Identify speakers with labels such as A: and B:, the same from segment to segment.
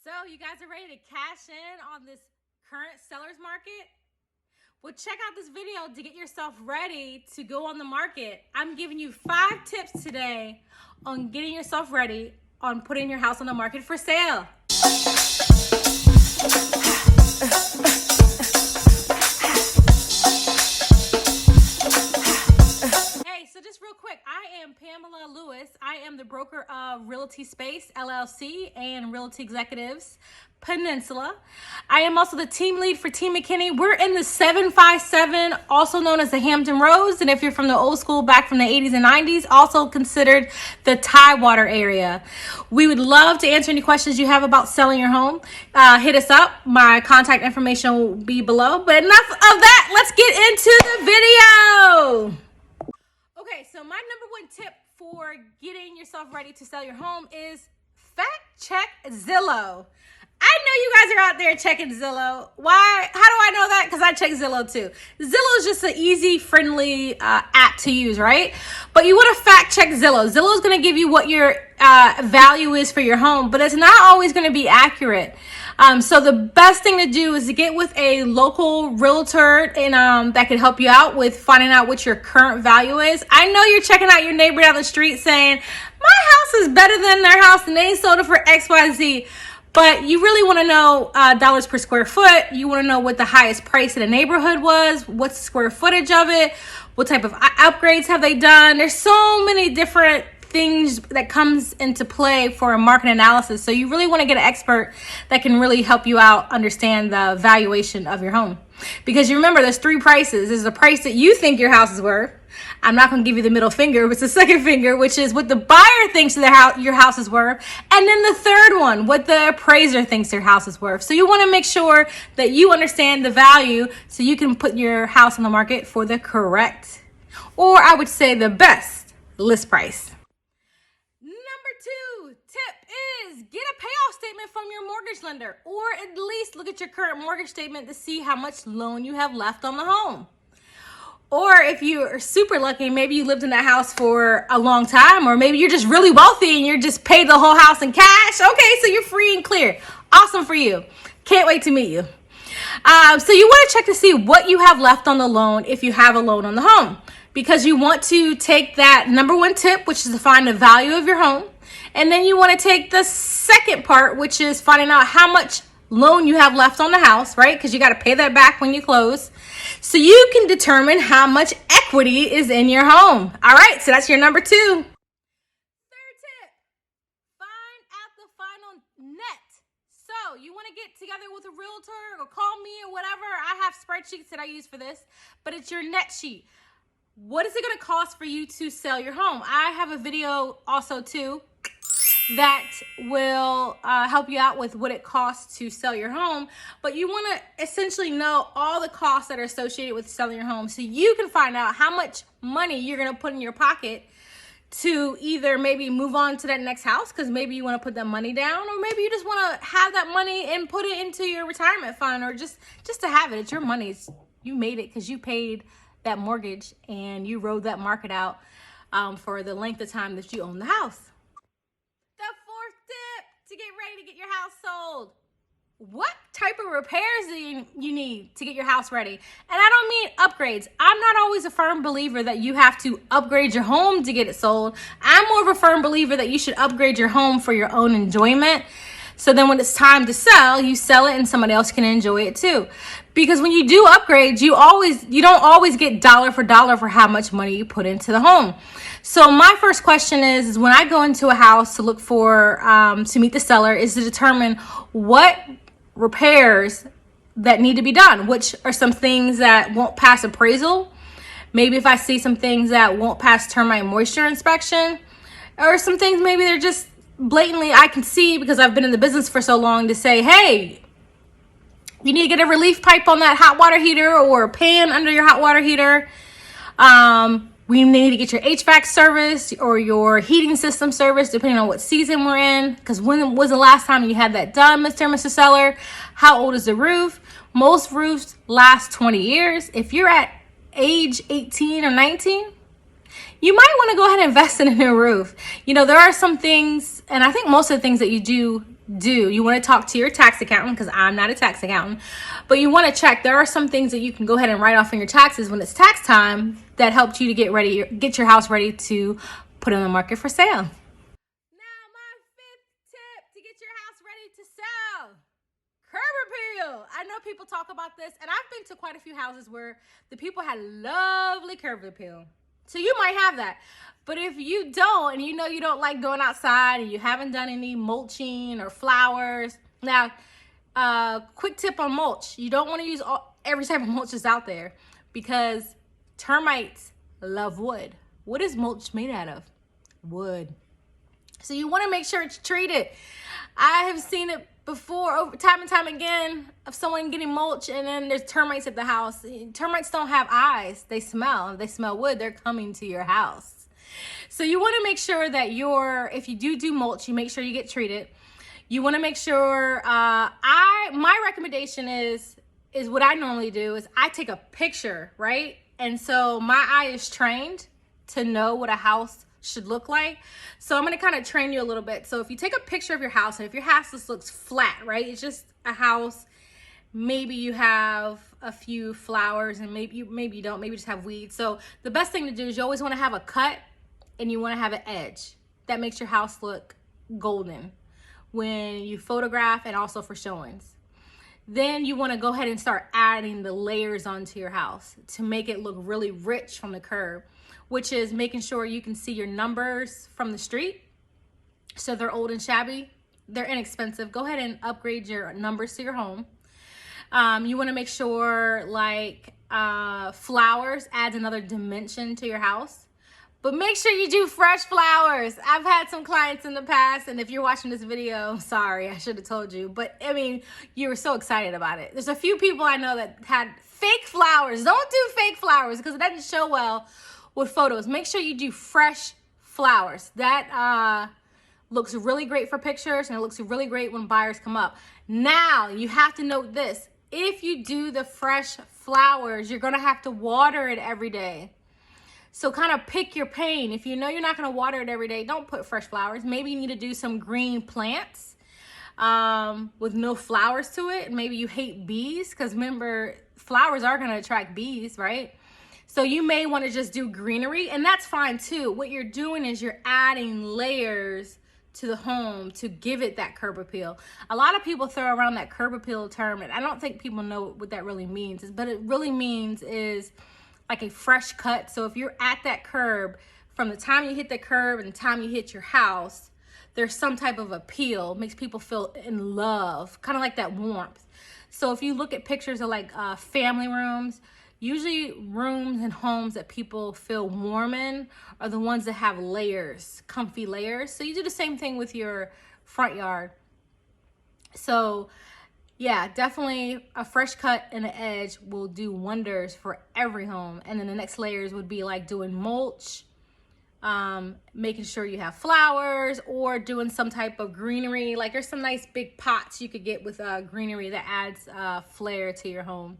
A: So you guys are ready to cash in on this current seller's market? Well, check out this video to get yourself ready to go on the market. I'm giving you 5 tips today on getting yourself ready on putting your house on the market for sale. So just real quick, I am Pamela Lewis. I am the broker of Realty Space, LLC, and Realty Executives, Peninsula. I am also the team lead for Team McKinney. We're in the 757, also known as the Hampton Roads. And if you're from the old school, back from the 80s and 90s, also considered the Tidewater area. We would love to answer any questions you have about selling your home. Hit us up. My contact information will be below. But enough of that. Let's get into the video. Okay, so my number 1 tip for getting yourself ready to sell your home is fact check Zillow. I know you guys are out there checking Zillow. Why? How do I know that? Because I check Zillow too. Zillow is just an easy, friendly app to use, right? But you want to fact check Zillow. Zillow is going to give you what your value is for your home, but it's not always going to be accurate. So the best thing to do is to get with a local realtor and that can help you out with finding out what your current value is. I know you're checking out your neighbor down the street saying, my house is better than their house and they sold it for XYZ. But you really want to know dollars per square foot. You want to know what the highest price in the neighborhood was, what's the square footage of it, what type of upgrades have they done. There's so many different things that comes into play for a market analysis. So you really want to get an expert that can really help you out understand the valuation of your home. Because you remember there's 3 prices. There's the price that you think your house is worth. I'm not going to give you the middle finger, but it's the second finger, which is what the buyer thinks your house is worth. And then the third one, what the appraiser thinks your house is worth. So you want to make sure that you understand the value so you can put your house on the market for the correct, or I would say the best list price. Number 2 tip is get a payoff statement from your mortgage lender, or at least look at your current mortgage statement to see how much loan you have left on the home. Or if you are super lucky, maybe you lived in that house for a long time, or maybe you're just really wealthy and you're just paid the whole house in cash. Okay, so you're free and clear. Awesome for you. Can't wait to meet you. So you want to check to see what you have left on the loan if you have a loan on the home, because you want to take that number 1 tip, which is to find the value of your home. And then you want to take the second part, which is finding out how much loan you have left on the house, right? Because you got to pay that back when you close. So you can determine how much equity is in your home. All right, so that's your number 2. Third tip, find out the final net. So you want to get together with a realtor or call me or whatever. I have spreadsheets that I use for this, but it's your net sheet. What is it going to cost for you to sell your home? I have a video also too that will help you out with what it costs to sell your home. But you want to essentially know all the costs that are associated with selling your home so you can find out how much money you're going to put in your pocket to either maybe move on to that next house, because maybe you want to put that money down, or maybe you just want to have that money and put it into your retirement fund, or just to have it. It's your money. You made it because you paid that mortgage and you rode that market out for the length of time that you own the house. The 4th tip to get ready to get your house sold. What type of repairs do you need to get your house ready? And I don't mean upgrades. I'm not always a firm believer that you have to upgrade your home to get it sold. I'm more of a firm believer that you should upgrade your home for your own enjoyment. So then when it's time to sell, you sell it and somebody else can enjoy it too. Because when you do upgrades, you don't always get dollar for dollar for how much money you put into the home. So my first question is when I go into a house to look for, to meet the seller, is to determine what repairs that need to be done, which are some things that won't pass appraisal. Maybe if I see some things that won't pass termite moisture inspection, or some things maybe they're just blatantly, I can see because I've been in the business for so long, to say, hey, you need to get a relief pipe on that hot water heater, or a pan under your hot water heater. We need to get your HVAC service or your heating system service, depending on what season we're in. Because when was the last time you had that done, Mr. and Mrs. Seller? How old is the roof? Most roofs last 20 years. If you're at age 18 or 19, you might want to go ahead and invest in a new roof. You know, there are some things, and I think most of the things that you do do. You want to talk to your tax accountant, because I'm not a tax accountant, but you want to check. There are some things that you can go ahead and write off in your taxes when it's tax time that helped you to get your house ready to put on the market for sale. Now, my fifth tip to get your house ready to sell: curb appeal. I know people talk about this, and I've been to quite a few houses where the people had lovely curb appeal. So you might have that. But if you don't, and you know you don't like going outside and you haven't done any mulching or flowers. Now, quick tip on mulch. You don't want to use every type of mulch that's out there, because termites love wood. What is mulch made out of? Wood. So you want to make sure it's treated. I have seen it before, over time and time again, of someone getting mulch and then there's termites at the house. Termites don't have eyes. They smell. If they smell wood, they're coming to your house. So you want to make sure that if you do mulch, you make sure you get treated. You want to make sure, my recommendation is what I normally do is I take a picture, right? And so my eye is trained to know what a house should look like. So I'm going to kind of train you a little bit. So if you take a picture of your house, and if your house just looks flat, right? It's just a house. Maybe you have a few flowers, and maybe you don't, maybe you just have weeds. So the best thing to do is you always want to have a cut, and you want to have an edge. That makes your house look golden when you photograph and also for showings. Then you want to go ahead and start adding the layers onto your house to make it look really rich from the curb, which is making sure you can see your numbers from the street. So they're old and shabby, they're inexpensive. Go ahead and upgrade your numbers to your home. You want to make sure flowers adds another dimension to your house. But make sure you do fresh flowers. I've had some clients in the past, and if you're watching this video, sorry, I should have told you. But I mean, you were so excited about it. There's a few people I know that had fake flowers. Don't do fake flowers because it doesn't show well with photos. Make sure you do fresh flowers. That looks really great for pictures, and it looks really great when buyers come up. Now, you have to note this. If you do the fresh flowers, you're gonna have to water it every day. So kind of pick your pain. If you know you're not gonna water it every day, don't put fresh flowers. Maybe you need to do some green plants with no flowers to it. Maybe you hate bees, because remember, flowers are gonna attract bees, right? So you may want to just do greenery, and that's fine too. What you're doing is you're adding layers to the home to give it that curb appeal. A lot of people throw around that curb appeal term, and I don't think people know what that really means. But it really means is like a fresh cut. So if you're at that curb, from the time you hit the curb and the time you hit your house, there's some type of appeal. It makes people feel in love, kind of like that warmth. So if you look at pictures of family rooms, usually rooms and homes that people feel warm in are the ones that have layers, comfy layers. So you do the same thing with your front yard. So yeah, definitely a fresh cut and an edge will do wonders for every home. And then the next layers would be like doing mulch, making sure you have flowers, or doing some type of greenery. Like there's some nice big pots you could get with greenery that adds flair to your home.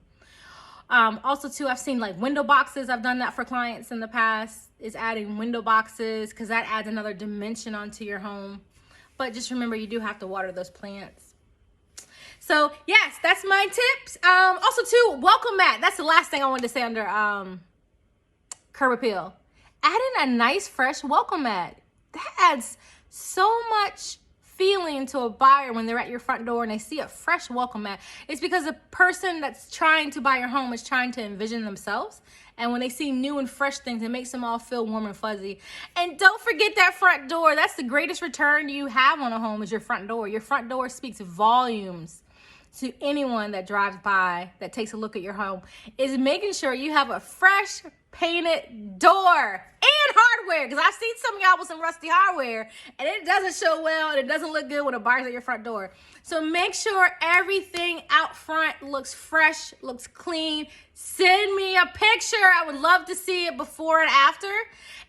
A: Also too, I've seen like window boxes. I've done that for clients in the past, is adding window boxes, because that adds another dimension onto your home. But just remember, you do have to water those plants. So yes, that's my tips. Also too, welcome mat. That's the last thing I wanted to say under curb appeal. Add in a nice fresh welcome mat. That adds so much feeling to a buyer when they're at your front door and they see a fresh welcome mat. It's because the person that's trying to buy your home is trying to envision themselves. And when they see new and fresh things, it makes them all feel warm and fuzzy. And don't forget that front door. That's the greatest return you have on a home, is your front door. Your front door speaks volumes to anyone that drives by, that takes a look at your home, is making sure you have a fresh painted door and hardware. Because I've seen some of y'all with some rusty hardware and it doesn't show well and it doesn't look good when a buyer's at your front door. So make sure everything out front looks fresh, looks clean. Send me a picture. I would love to see it before and after.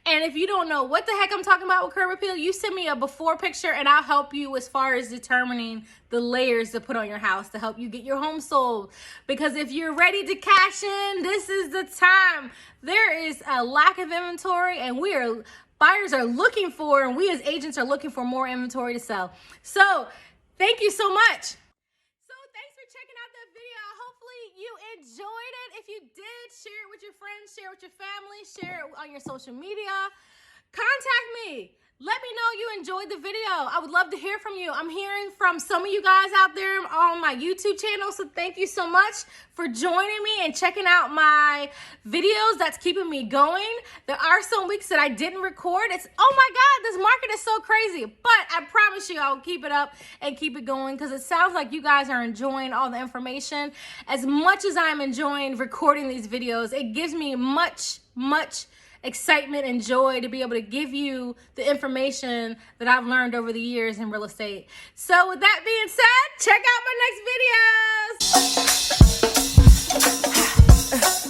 A: And if you don't know what the heck I'm talking about with curb appeal, you send me a before picture and I'll help you as far as determining the layers to put on your house to help you get your home sold. Because if you're ready to cash in, this is the time. There is a lack of inventory and buyers are looking for, and we as agents are looking for more inventory to sell. So Thank you so much. So thanks for checking out that video. Hopefully you enjoyed it. If you did, share it with your friends, share it with your family, share it on your social media. Contact me. Let me know you enjoyed the video. I would love to hear from you. I'm hearing from some of you guys out there on my YouTube channel, so thank you so much for joining me and checking out my videos. That's keeping me going. There are some weeks that I didn't record. It's, oh my God, this market is so crazy. But I promise you I'll keep it up and keep it going because it sounds like you guys are enjoying all the information. As much as I'm enjoying recording these videos, it gives me much excitement and joy to be able to give you the information that I've learned over the years in real estate. So with that being said, check out my next videos.